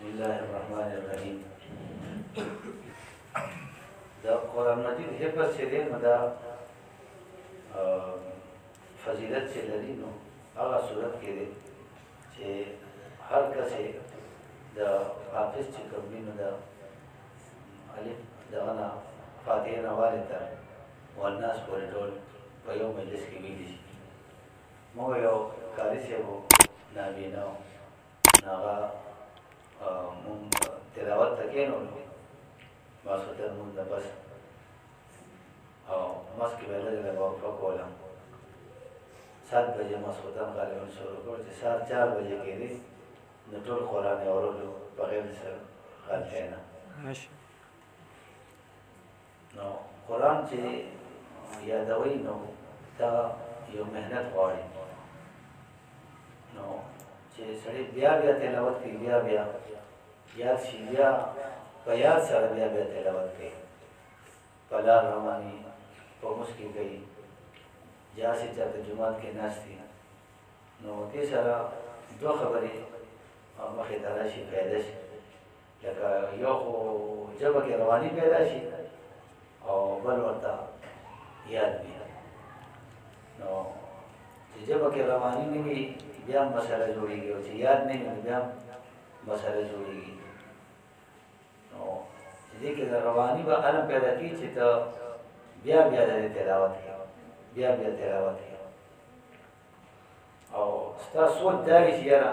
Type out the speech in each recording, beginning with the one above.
बिस्मिल्लाहिर्रहमानिर्रहीम। The Quran मजीद हिफज से दे मदा फजीलत से लरी नो आगा सूरत के दे चे हर कसे द हाफिज चे कबली नो द अलिफ दगना फातिहा नवाले ता वन्नास पोलिटोल पयो मजलिस की वीडी मो यो कारी से वो नाबीना नागा तिलावत तक नो मासूतर मुंदा बस मस्क बेले जगह वाक़ कोला 7 बजे मासूतर गालिबन शुरू कर 4 बजे के लिए नटोल कुरान और लो बगैर सर खाते ना नो कुरान चे यादवई नो ता यो मेहनत वाली नो चे सड़ी बिया तिलावत की बिया याद शिया बयाद सारा बिया तिलावत की पला रमानी को मुश्किल गई जासी चाहते जुमात के नास्ती नो ते सारा दो खबरें मखे दराशी पैदाश लगा यो को जब के रवानी पैदाशी और बलवता याद भी नो जब के रवानी में भी ब्याह मसाला जोड़ेगी और याद नहीं में ब्याह मसाला जोड़ेगी नो देखिए रवानी बा अलम पैदा की तो ब्याह दे तिलावत है ब्याह तिलावत है और स्ता सोच दारी यारा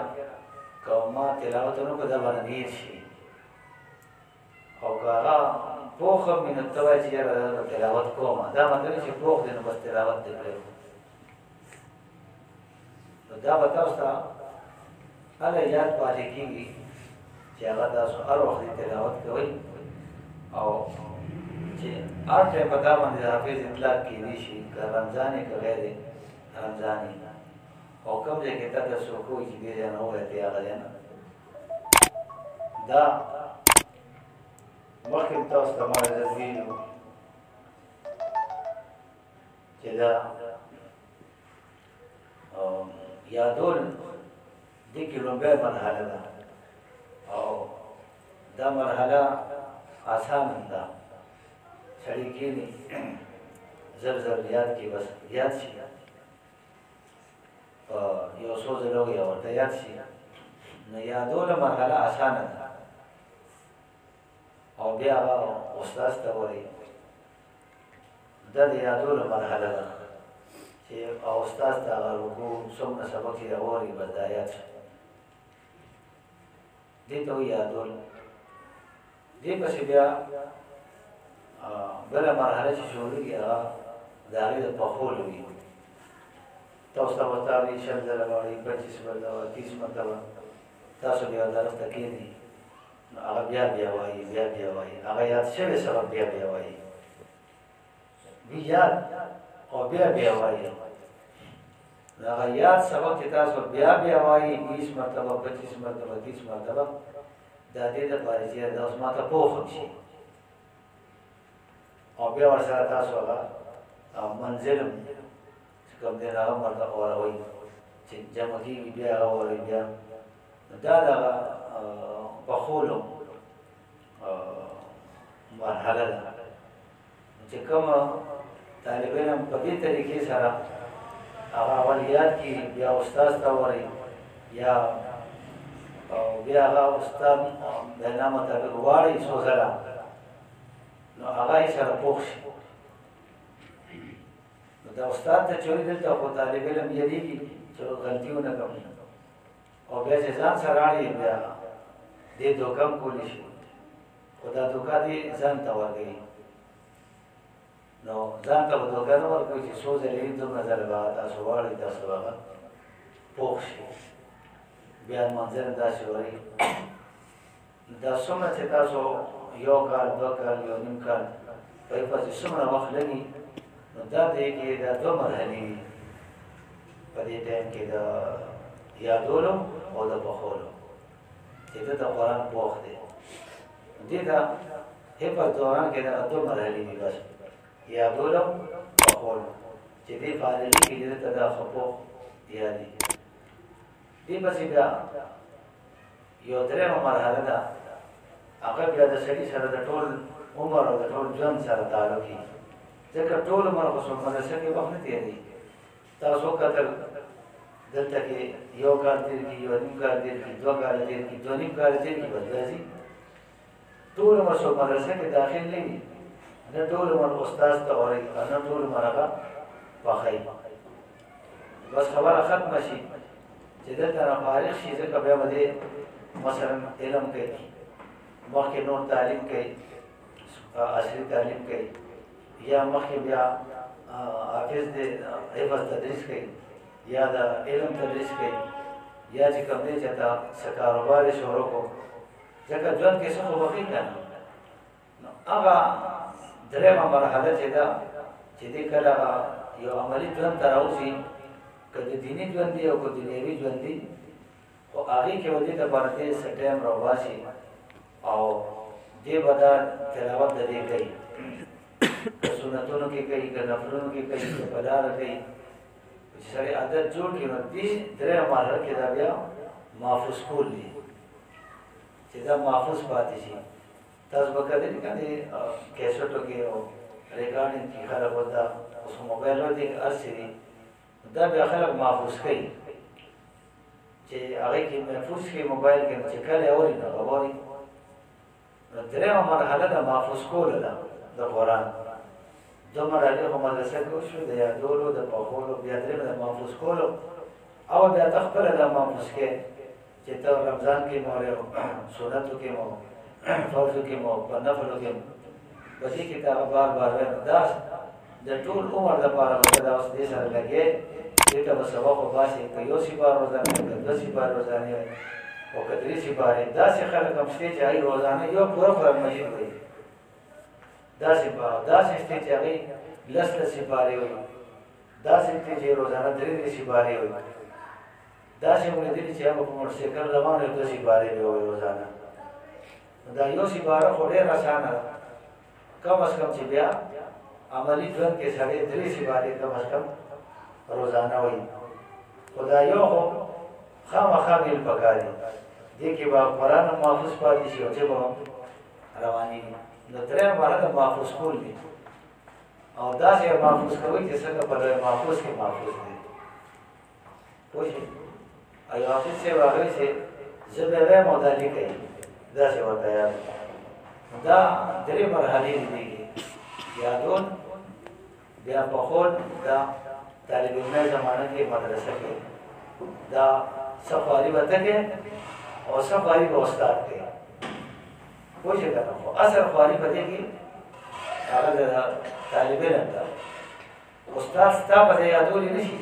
कौमा तिलावत नो को दबा नीर शी और कागा पोख में तवा यारा तिलावत को मा दा मतलब से पोख दिन बस तिलावत दे तो दा बताओ सा अले याद पाले की ज्यादा दा सो हर वक्त तिलावत कोई और जे आठ पता बंद हाफिज इतलाक की निशी का रमजानी का गैर रमजानी और कब जगह तक सुकू की दे जाना हो रहते आ गए ना दा वक्त तो इस्तेमाल जल्दी लो जेदा यादोल दिख लंबे मरहला दा और दा मरहला आसान था छड़ी की नहीं जर याद की बस याद सी यो सोच लोग या और याद सी न यादों ल मरहला आसान था और बिया उस्ताद तवरी दर यादों ल मरहला से उस्ताद तागर को सुमन सबक की और बदायत दे तो यादों दे बस बिया बला मरहला से शुरू किया दारी द पखोल हुई तो उस तबतावी शब्द लगाड़ी 25 मरतबा 30 मरतबा तासो बिया दरस तकीनी आगा बिया वाई आगा याद से सबब बिया वाई बिया और बिया वाई आगा याद सबब के तासो बिया वाई 20 मरतबा 25 मरतबा 30 मरतबा दादे द पारिजिया द उसमा त पोखमशी और बिया वर्षा तासो आगा मंजिल कब देना मरता और वही जमकी बिया और बिया दादा बखोलो मरहला कम तालिब इल्म पदी तरीके सारा अवलियात की या उस्ताद तवरी या बिया उस्ताद बहना मुताबिक वाड़ी सोजला नो आगाई सारा पोक्ष तो उस्ताद तो चोरी दिल तो तालिब इल्म यदि की चलो गलतियों न कम और वैसे जान सराड़ी बिया दे दो कम कोलिश खुदा धोखा दे जान तवर गई नो जान तब धोखा न और कोई सोच ले तो नजर बात असवाड़ी दस वाला पोक्ष बिया मंजर दाशोरी दसों चेता सो योगाल बकाल यो निमकाल भाई पास सुमना वक्त लगी दा दे के दा दो मरहली पदे टाइम के दा यादोलो और दा बखोलो जेदा दा कुरान पोख दे जेदा हे पर दौरान के दा दो मरहली भी बस यादोलो बखोलो जेदे फारिगी के जेदा दा खपो यादी दे बस इदा یو درېمه مرحله ده هغه بیا د سړي سره د ټول عمر او د ټول ژوند سره تعلق وي ځکه ټول عمر خو څوک مدرسه کې وخت نه تېروي تاسو وکتل دلته کې یو کال تېر کړي یو نیم کال تېر کړي 2 کاله تېر کړي 2 نیم کاله تېر کړي بس راځي ټول عمر څوک مدرسه کې داخل نه وي نه ټول عمر استاد ته وایي نه ټول عمر هغه پخوي بس خبره ختمه شي چې دلته نه فارغ شي ځکه بیا به دې مثلا علم کوي مخکې نور تعلیم کوي عصري تعلیم کوي یا مخکې بیا حافظ دې حفظ تدریس کوي یا د علم تدریس کوي یا چې کوم دی چې تا څه کاروبار یې شروع کړو ځکه ژوند کې څه خو وخت که نه نو هغه درېیمه مرحله چې ده چې دې کله یو عملي ژوند ته راوځي که د دیني ژوند دی او که دنیوي ژوند دی خو هغې کې به دې دپاره دې څه ټایم راوباسي او دې به دا تلاوت د دې کوي که سنتونو کې کوي که نفلونو کې کوي که په لاره کوي چې سړی عادت جوړ کړي نو دې درېیمه مرحله کې دا بیا محفوظ کول دي چې دا محفوظ پاتې شي تاسو به کتلي که نه کیسټو کې او ریکارډینګ کې خلک اوس دا اوس موبایلو دي هر څه دي دا بیا خلک محفوظ کوي چې هغې کې محفوظ کړي موبایل کې چې کله یې اوري نو اوري نو درېیمه مرحله د محفوظ کولو ده د قرآن 2 مرحلې خو مدرسه کې وشو د یادولو د پوهولو بیا درېیمه د محفوظ کولو او بیا ته خپله دا محفوظ کړې چې ته رمضان کې مو سنتو کې مو فرضو کې مو په نفلو کې مو په دې کې ته بار بار وایم دا د ټول عمر دپاره به ته دا اوس دې سره لګې دې ته به سبق وباسې که 1 سیپار روزانه که 2 سیپار روزانه او که 3 سیپارې داسې خلک هم شته چې هغوی روزانه یو پوره قرآن مجید وایي داسې شته چې هغوی 10 سیپارې وایي داسې شته چې روزانه 3 سیپارې وایي داسې مو لیدلي چې هغه په موټرسایکل روان وي 2 سیپارې به وایي روزانه دا 1 سیپاره خو ډېره اسانه ده کم از کم چې بیا عملي ژوند کې سړی 3 سیپارې کم از کم روزانه وایي خو دا یو خو خامخا ویل پکار دي دې کې به قرآن هم محفوظ پاتې شي او ژبه هم روانېږي نو درېیمه مرحله محفوظ کول دي او داسې محفوظ کوئ چې څنګه په لوی محفوظ کې محفوظ دي پوه شئ او یو حافظ صاحب هغوی چې زه به وایم او دا لیکئ داسې ورته یاد دا 3 مرحلې دي یادون بیا پخول دا طالب علمي زمانه کې مدرسه کې دا څه خواري به ته کوې او څه خواري به استاد کوي پوه شئ که نه خو اصل خواري په دې کې هغه د طالب علم ده استاد ستا په ځای یادولی نه شي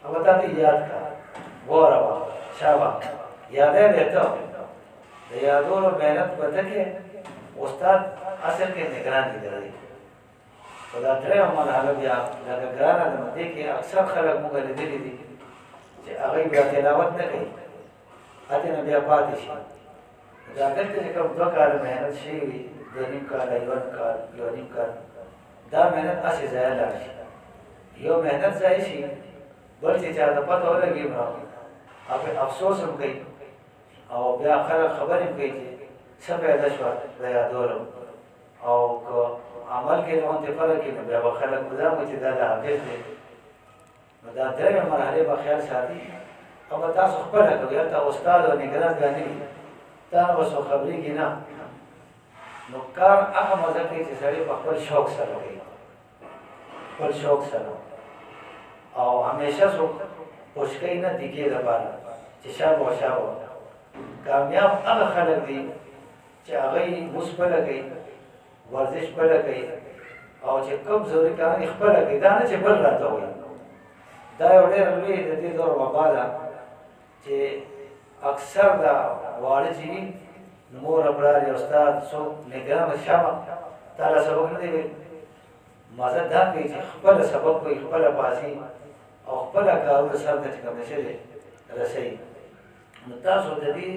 هغه تا ته یاد کړه ګوره وه شابه یادی دی ته د یادولو محنت به ته کې استاد اصل کې نگران دي دی خو دا درېیمه مرحله بیا لکه ګرانه ده نو دې کې اکثر خلک موږ لیدلي دي چې هغوی بیا تلاوت نه کوي هلته نه بیا پاتې شي دا دلته چې کوم 2 کاله محنت شوي وي 2 نیم کاله 1 کال 1 نیم کال دا محنت هسې ضایع لاړ شي یو محنت ضایع شي بل چې چا ته پته ولګي نو هغوی افسوس هم کوي او بیا خلک خبرې هم کوي چې څه پیدا شوه د یادولو او که عمل کې غونډې فرق کې نو بیا به خلک به دا وایي چې دا د حافظ دی نو دا درېیمه مرحلې به خیال ساتي او به تاسو خپله کوئ هلته استاد او نګران بیا نه وي تا نه به څوک خبرېږي نه نو کار هغه مزه کوي چې سړی په خپل شوق سره کوي خپل شوق سره او همیشه څوک پوښ کوي نه دیګې دپاره چې شابه شابه کامیاب هغه خلک دي چې هغوی لمونځ خپله کوي ورزش خپله کوي او چې کوم ضروري کارونه یې خپله کوي دا نه چې بل راته وایي دا یو ډېره لوی د دې دور وبا ده چې اکثر دا واړه چې وي نو مور پلار یا استاد څوک نګرانه شابه تا له سبق نه دی ویل مزه دا کوي چې خپله سبق کوي خپله پاسي او خپله کارونه سر ته چې کوم شی دی رسوي نو تاسو د دې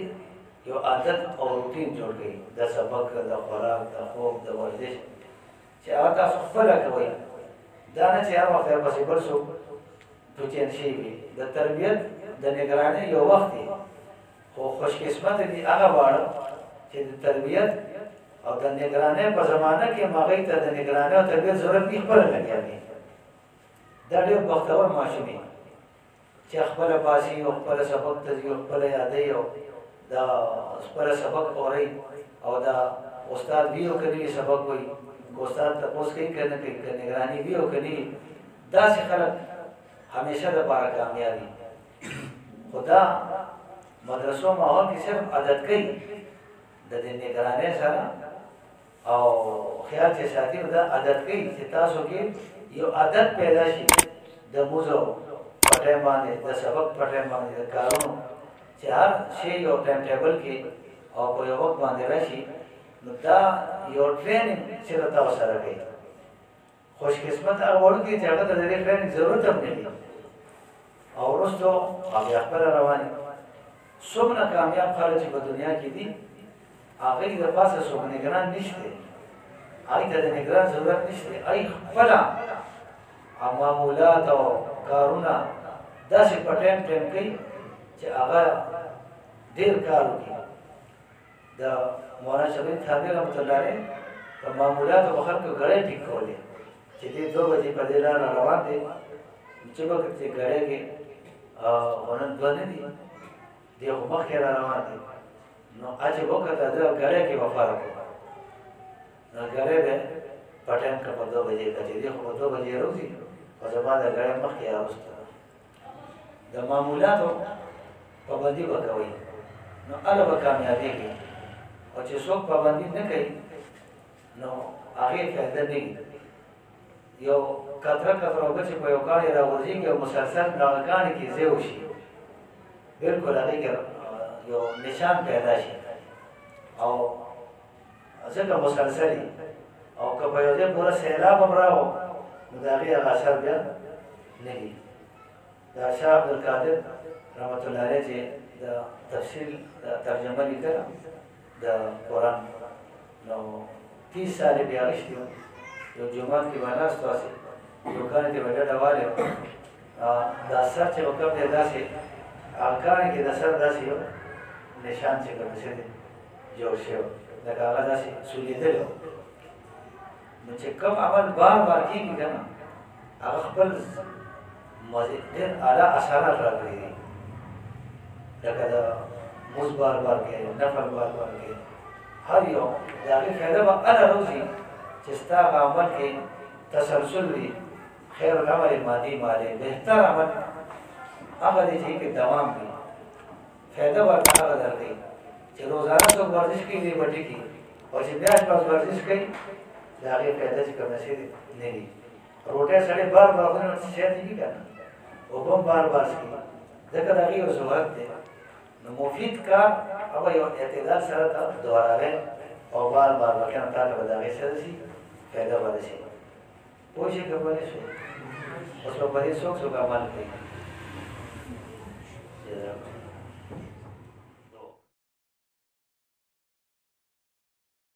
یو عادت او روټین جوړ کړئ د سبق د خوراک د خوب د ورزش چې هغه تاسو خپله کوئ دا نه چې هر وخت ورپسې بل څوک ټوچین شوي وي د تربیت د نګرانۍ یو وخت دی خو خوشقسمت دي هغه واړه چې د تربیت او د نگرانۍ په زمانه کې هغوی ته د نگرانۍ او تربیت ضرورت نه خپله لګیا دي. دا ډېر بختور ماشوم دی چې خپله پاسي او خپله سبق ته ځي او خپله یادوي او دا خپله سبق اوري او دا استاد وي او که نه وي سبق وایي استاد تپوس کوي که نه کوي که نگراني وي او که نه وي داسې خلک همیشه دپاره کامیاب وي. خو دا مدرسو ماحول کې صرف عادت کوي د دې نگرانۍ سره او خیال چې ساتي دا عادت کوي چې تاسو کې یو عادت پیدا شي د موزو په ټایم باندې د سبق په ټایم باندې د کارونو چې هر شی یو ټایم ټیبل کې او په یو وخت باندې راشي نو دا یو ټریننګ چې تاسو سره کوي. خوش قسمت هغه وړوکی چې هغه د دې ټریننګ ضرورت هم نه وي او وروسته هغه خپل رواني څومره کامیاب خلک چې په دنیا کې دي هغه د پاسه څوک نگران نشته هغه ته د نگران ضرورت نشته هغه خپل معمولات او کارونه داسې په ټایم کوي چې هغه ډېر کار وکړي. د مولانا شبیر تھانوي رحمت الله علیه په معمولاتو په خلکو ګړۍ ټیک کولې چې دې 2 بجې په دې لاره روان دی چې به چې ګړۍ کې نن 2 نه دي دی خو مخکې را روان دی نو چې وکړه دا ګړۍ کې به فرق وکړه نو ګړۍ به په ټایم کې په 2 بجې ته چې دی خو 2 بجې راوځي او زما د ګړۍ مخکې راوسته د معمولاتو پابندي به کوئ نو هله به کامیابېږي او چې څوک پابندي نه کوي نو هغې فایده نه وي. یو کتره اوبه چې په یو کاڼي راغورځېږي او مسلسل هغه کاڼي کې ځای وشي بلکل هغې کې یو نشان پیدا شي او ځکه مسلسل او که په یو ځای پوره سیلاب هم راغو نو د هغې هغه اثر بیا نه وي. دا شاه عبدالقادر رحمت الله علیه چې د تفصیل ترجمه لیکله د قرآن نو 30 سالې بیا اخیستي وو یو جومات کې به ناست واسې یو کاڼي ته به ډډه والې دا سر چې وکړ دی داسې هغه کاڼي کې د سر داسې یو نشان چې کوم څه دی جوړ شوی لکه هغه داسې سولیدلی و نو چې کوم عمل بار بار کېږي که نه هغه خپل ډېر اعلی اثرات راکړي دي لکه د مزد بار بار کوي نفل بار بار کوي هر یو د هغې فایده به هله راوځي چې ستا هغه عمل کې تسلسل وي خیر العمل مادي مالي بهتر عمل هغه دی چې کې دوام وي فایده ورته هغه درکوي چې روزانه څوک ورزش کوي دی به ټیکي او چې بیا شپه ورزش کوي د هغې فایده چې کوم شی دی نه وي. روټۍ سړی بار بار خوري نو صحت یې وي که نه اوبه هم بار بار څښي ځکه د هغې یو ضرورت دی نو مفید کار هغه یو اعتدال سره ته دوهراوی او بار بار وکنه تا ته به د هغې سره شي فایده به رسي پوه شئ که پوه نه شئ اوس به په دې څوک عمل کوي